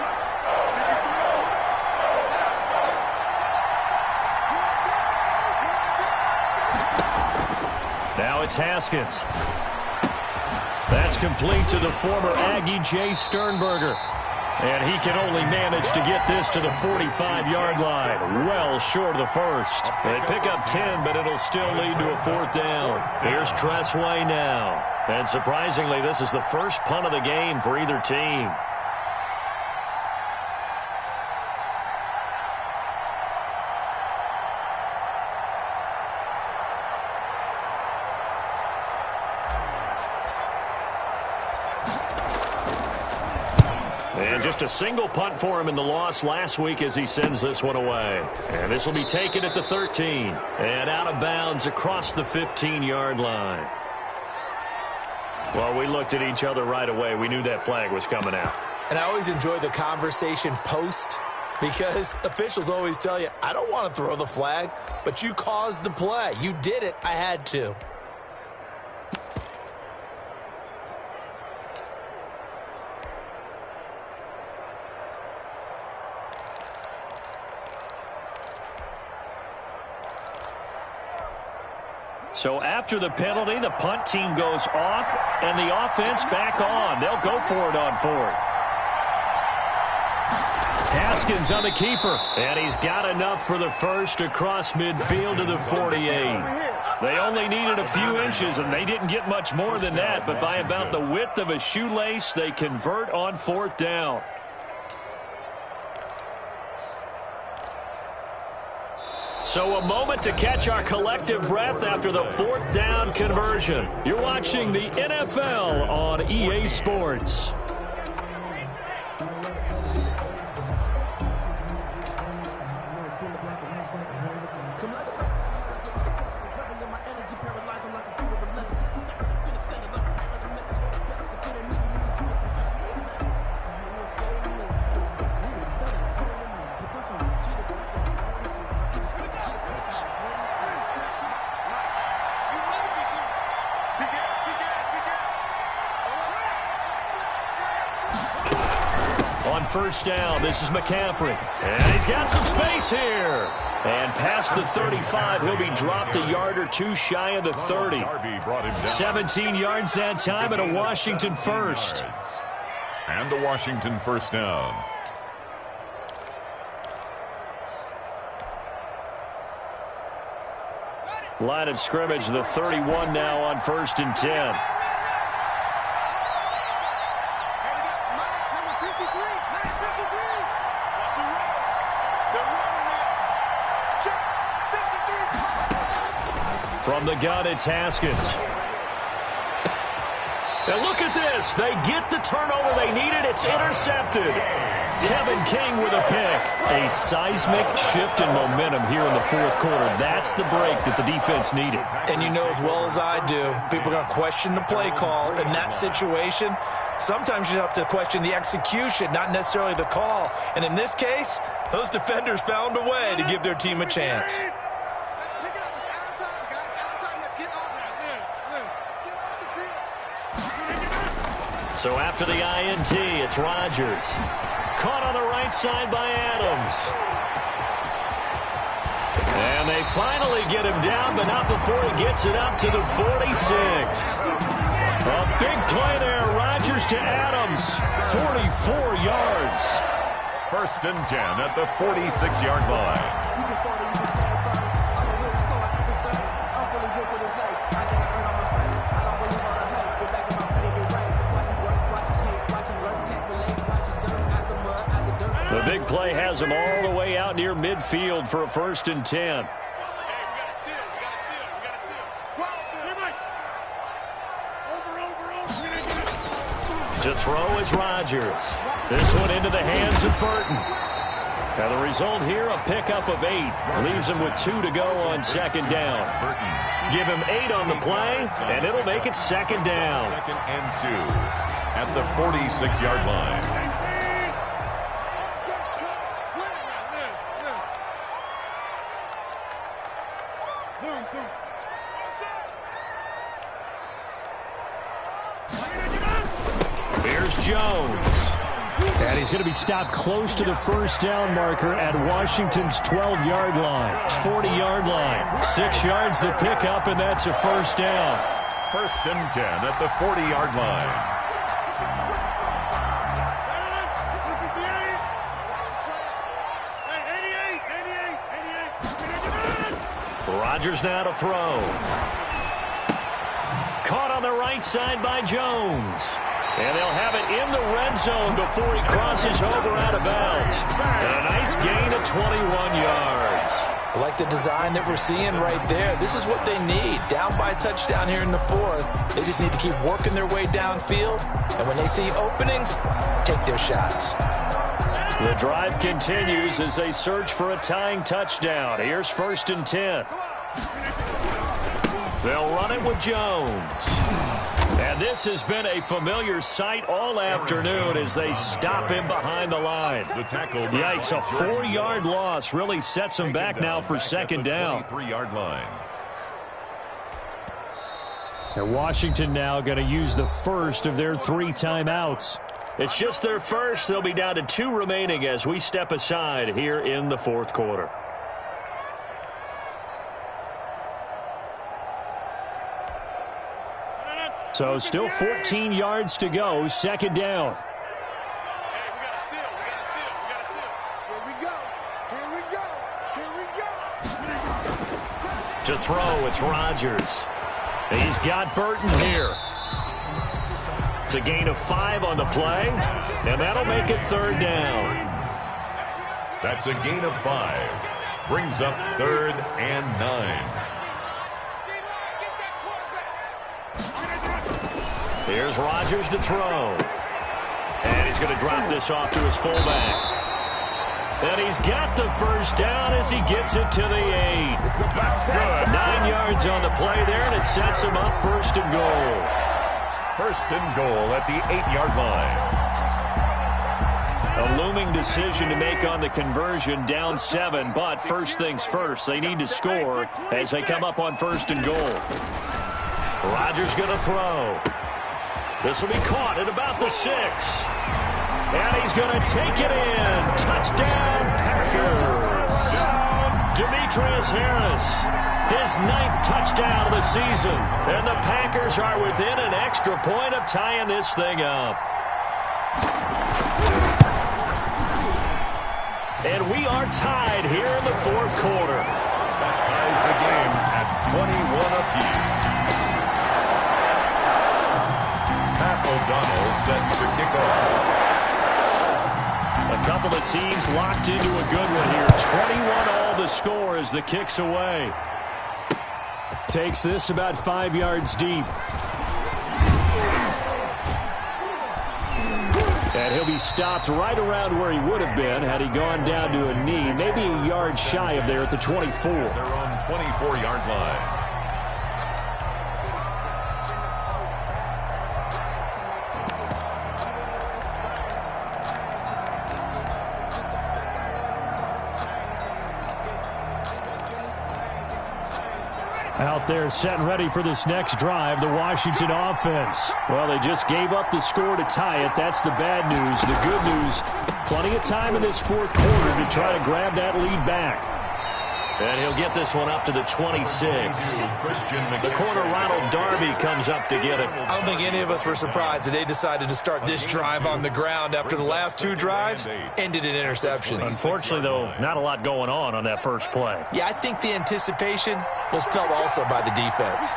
Now it's Haskins. That's complete to the former Aggie Jay Sternberger. And he can only manage to get this to the 45-yard line. Well short of the first. They pick up 10, but it'll still lead to a 4th down. Here's Tressway now. And surprisingly, this is the first punt of the game for either team. And just a single punt for him in the loss last week as he sends this one away. And this will be taken at the 13. And out of bounds across the 15-yard line. Well, we looked at each other right away. We knew that flag was coming out. And I always enjoy the conversation post because officials always tell you, I don't want to throw the flag, but you caused the play. You did it. I had to. So after the penalty, the punt team goes off, and the offense back on. They'll go for it on 4th. Haskins on the keeper, and he's got enough for the first across midfield to the 48. They only needed a few inches, and they didn't get much more than that, but by about the width of a shoelace, they convert on 4th down. So a moment to catch our collective breath after the 4th down conversion. You're watching the NFL on EA Sports. On 1st down, this is McCaffrey. And he's got some space here. And past the 35, he'll be dropped a yard or two shy of the 30. 17 yards that time and a Washington first. And a Washington 1st down. Line of scrimmage, the 31 now on 1st and 10. From the gun, it's Haskins. And look at this. They get the turnover they needed. It's intercepted. Kevin King with a pick. A seismic shift in momentum here in the 4th quarter. That's the break that the defense needed. And you know as well as I do, people are going to question the play call in that situation. Sometimes you have to question the execution, not necessarily the call. And in this case, those defenders found a way to give their team a chance. So after the INT, it's Rodgers. Caught on the right side by Adams. And they finally get him down, but not before he gets it up to the 46. A big play there. Rodgers to Adams. 44 yards. 1st and 10 at the 46-yard line. The big play has him all the way out near midfield for a 1st and 10. To throw is Rodgers. This one into the hands of Burton. And the result here, a pickup of 8. Leaves him with 2 to go on 2nd down. Give him 8 on the play, and it'll make it 2nd down. 2nd and 2 at the 46-yard line. Here's Jones. And he's going to be stopped close to the 1st down marker at Washington's 12-yard line. 40-yard line. 6 yards the pickup, and that's a 1st down. 1st and 10 at the 40-yard line. Rodgers now to throw. Caught on the right side by Jones. And they'll have it in the red zone before he crosses over out of bounds. And a nice gain of 21 yards. I like the design that we're seeing right there. This is what they need. Down by a touchdown here in the 4th. They just need to keep working their way downfield. And when they see openings, take their shots. The drive continues as they search for a tying touchdown. Here's 1st and 10. They'll run it with Jones. And this has been a familiar sight all afternoon as they stop him behind the line. The tackle. Yikes, a 4-yard loss really sets him back now for 2nd down. 23-yard line. And Washington now going to use the first of their 3 timeouts. It's just their first. They'll be down to 2 remaining as we step aside here in the 4th quarter. So still 14 yards to go, 2nd down. To throw, it's Rodgers. He's got Burton here. It's a gain of 5 on the play, and that'll make it 3rd down. That's a gain of 5. Brings up 3rd and 9. Here's Rodgers to throw. And he's going to drop this off to his fullback. And he's got the 1st down as he gets it to the 8. That's good. 9 yards on the play there, and it sets him up 1st and goal. 1st and goal at the 8-yard line. A looming decision to make on the conversion, down 7, but first things first, they need to score as they come up on 1st and goal. Rodgers going to throw. This will be caught at about the 6. And he's going to take it in. Touchdown, Packers. Demetrius Harris, his 9th touchdown of the season. And the Packers are within an extra point of tying this thing up. And we are tied here in the 4th quarter. That ties the game at 21 apiece. Pat O'Donnell set to kick off. A couple of teams locked into a good one here. 21-all the score as the kick's away. Takes this about 5 yards deep. And he'll be stopped right around where he would have been had he gone down to a knee. Maybe a yard shy of there at the 24. Their own 24-yard line. Out there set and ready for this next drive, the Washington offense. Well, they just gave up the score to tie it. That's the bad news. The good news, Plenty of time in this fourth quarter to try to grab that lead back. And he'll get this one up to the 26. The corner, Ronald Darby, comes up to get it. I don't think any of us were surprised that they decided to start this drive on the ground after the last two drives ended in interceptions. Unfortunately, though, not a lot going on that first play. Yeah, I think the anticipation was felt also by the defense.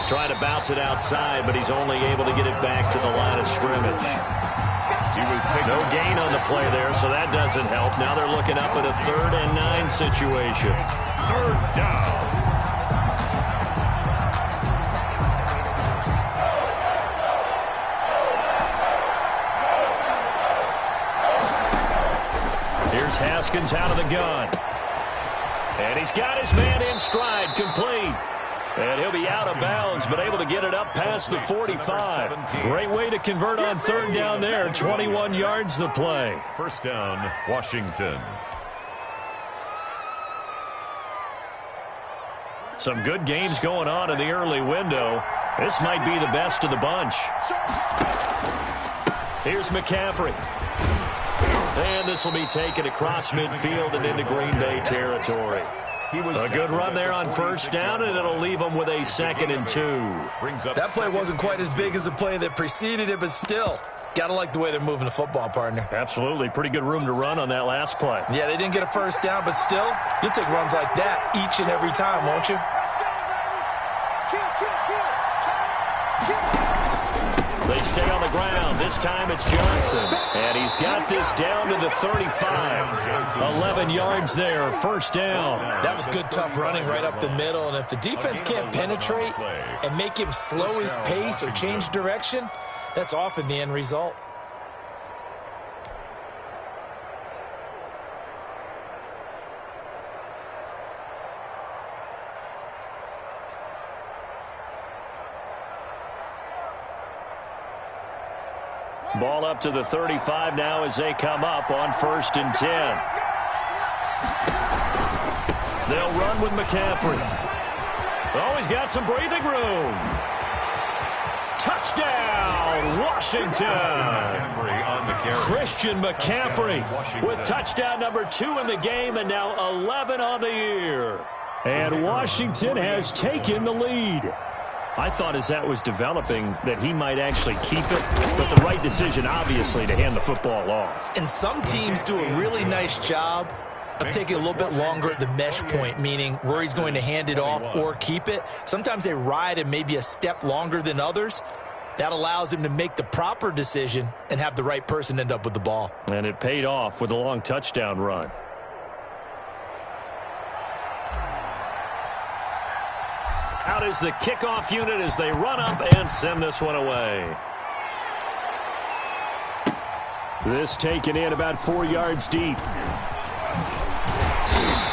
Trying to bounce it outside, but he's only able to get it back to the line of scrimmage. No gain on the play there, so that doesn't help. Now they're looking up at a 3rd and 9 situation. Third down. Here's Haskins out of the gun. And he's got his man in stride, complete. And he'll be out of bounds, but able to get it up past the 45. Great way to convert on 3rd down there. 21 yards the play. First down, Washington. Some good games going on in the early window. This might be the best of the bunch. Here's McCaffrey. And this will be taken across midfield and into Green Bay territory. A good run there on first down, and it'll leave them with a 2nd and 2. That play wasn't quite as big as the play that preceded it, but still, got to like the way they're moving the football, partner. Absolutely. Pretty good room to run on that last play. Yeah, they didn't get a first down, but still, you'll take runs like that each and every time, won't you? They stay on the ground. This time it's Johnson. And he's got this down to the 35. 11 yards there, first down. That was good, tough running right up the middle. And if the defense can't penetrate and make him slow his pace or change direction, that's often the end result. Ball up to the 35 now as they come up on 1st and 10. They'll run with McCaffrey. Oh, he's got some breathing room. Touchdown, Washington. Christian McCaffrey with touchdown number 2 in the game and now 11 on the year. And Washington has taken the lead. I thought as that was developing that he might actually keep it, but the right decision, obviously, to hand the football off. And some teams do a really nice job of taking a little bit longer at the mesh point, meaning where he's going to hand it off or keep it. Sometimes they ride him maybe a step longer than others. That allows him to make the proper decision and have the right person end up with the ball. And it paid off with a long touchdown run. Out is the kickoff unit as they run up and send this one away. This taken in about 4 yards deep.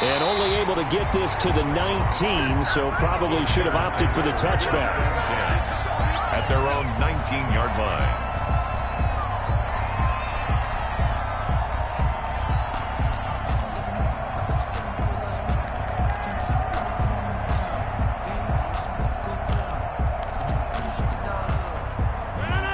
And only able to get this to the 19, so probably should have opted for the touchback. At their own 19-yard line.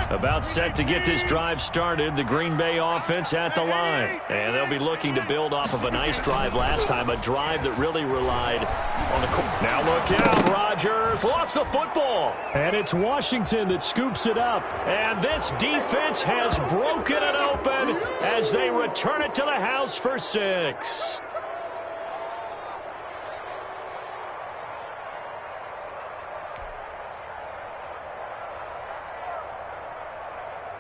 About set to get this drive started. The Green Bay offense at the line. And they'll be looking to build off of a nice drive last time, a drive that really relied on the... Now look out, Rodgers lost the football. And it's Washington that scoops it up. And this defense has broken it open as they return it to the house for 6.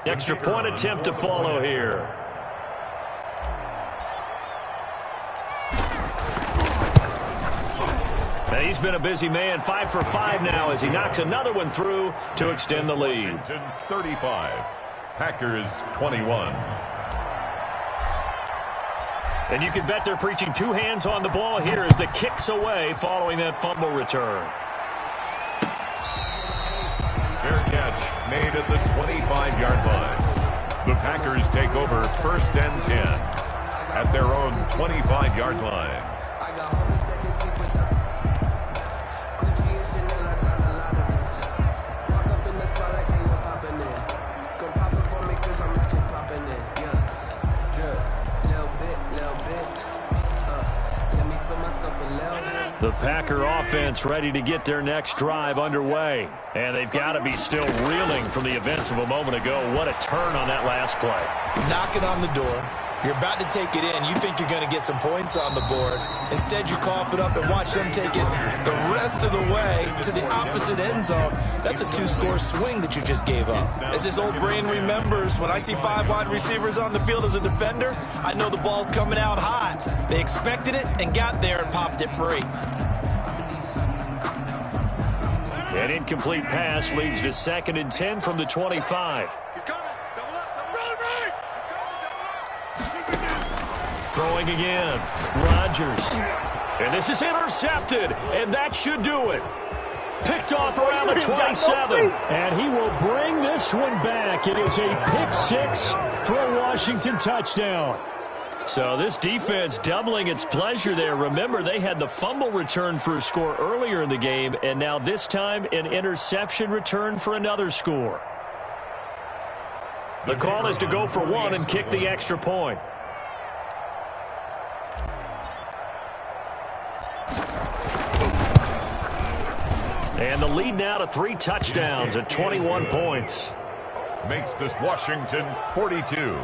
Extra point attempt to follow here. He's been a busy man, 5 for 5 now as he knocks another one through to extend the lead. Washington 35, Packers 21. And you can bet they're preaching 2 hands on the ball here as the kick's away following that fumble return. Fair catch made at the 25-yard line. The Packers take over 1st and 10 at their own 25-yard line. The Packer offense ready to get their next drive underway. And they've got to be still reeling from the events of a moment ago. What a turn on that last play. Knocking on the door. You're about to take it in. You think you're going to get some points on the board. Instead, you cough it up and watch them take it the rest of the way to the opposite end zone. That's a 2-score swing that you just gave up. As this old brain remembers, when I see 5 wide receivers on the field as a defender, I know the ball's coming out hot. They expected it and got there and popped it free. An incomplete pass leads to 2nd and 10 from the 25. He's coming. Double up. Double right. Throwing again. Rodgers. And this is intercepted. And that should do it. Picked off around the 27. And he will bring this one back. It is a pick 6 for a Washington touchdown. So this defense doubling its pleasure there. Remember, they had the fumble return for a score earlier in the game, and now this time an interception return for another score. The call is to go for 1 and kick the extra point. And the lead now to 3 touchdowns at 21 points. Makes this Washington 42.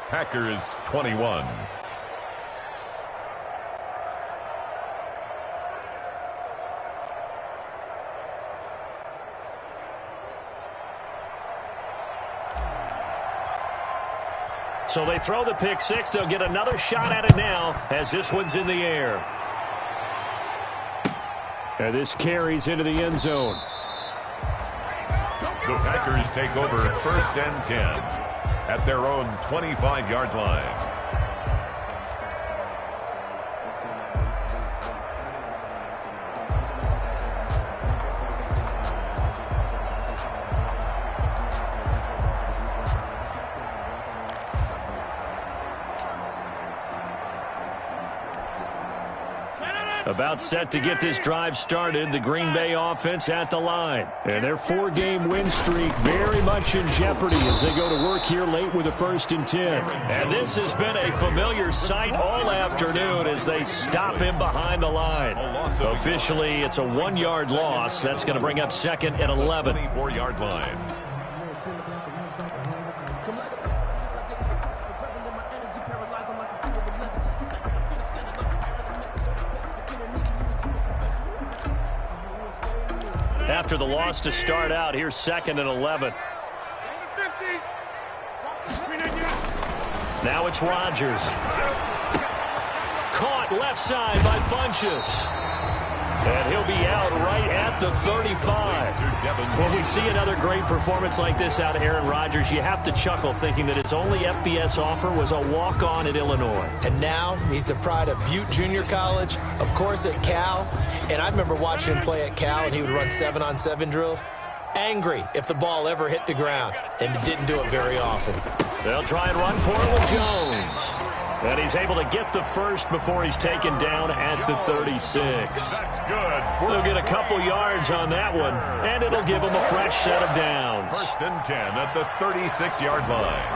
Packers 21. So they throw the pick 6. They'll get another shot at it now as this one's in the air. And this carries into the end zone. The Packers take over 1st and 10 at their own 25-yard line. About set to get this drive started, the Green Bay offense at the line. And their 4-game win streak very much in jeopardy as they go to work here late with a 1st and 10. And this has been a familiar sight all afternoon as they stop him behind the line. Officially, it's a 1-yard loss. That's going to bring up 2nd and 11. 24-yard line. After the loss to start out, here's 2nd and 11. Now it's Rodgers. Caught left side by Funchess. And he'll be out right at the 35. When we see another great performance like this out of Aaron Rodgers, you have to chuckle thinking that his only FBS offer was a walk-on at Illinois. And now he's the pride of Butte Junior College, of course at Cal. And I remember watching him play at Cal, and he would run 7-on-7 drills. Angry if the ball ever hit the ground, and didn't do it very often. They'll try and run for it with Jones. And he's able to get the first before he's taken down at the 36. That's good. They'll get a couple yards on that one, and it'll give him a fresh set of downs. 1st and 10 at the 36-yard line.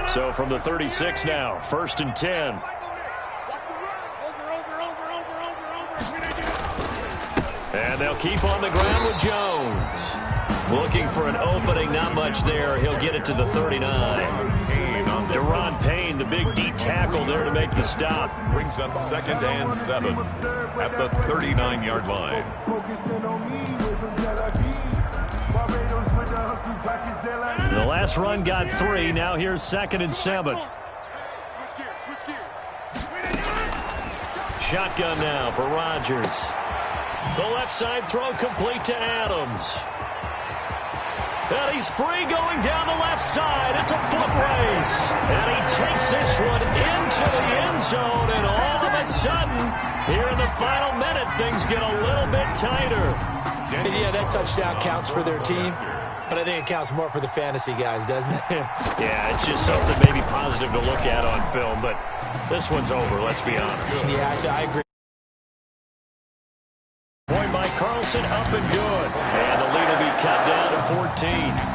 So from the 36 now, 1st and 10. And they'll keep on the ground with Jones. Looking for an opening, not much there. He'll get it to the 39. Deron Payne, the big D tackle there to make the stop. Brings up 2nd and 7 at the 39-yard line. The last run got 3. Now here's 2nd and 7. Shotgun now for Rodgers. The left side throw complete to Adams. And he's free going down the left side. It's a foot race. And he takes this one into the end zone. And all of a sudden, here in the final minute, things get a little bit tighter. And yeah, that touchdown counts for their team. But I think it counts more for the fantasy guys, doesn't it? Yeah, it's just something maybe positive to look at on film. But this one's over, let's be honest. Yeah, I agree. Point by Carlson, up and good. And the lead will be cut down to 14.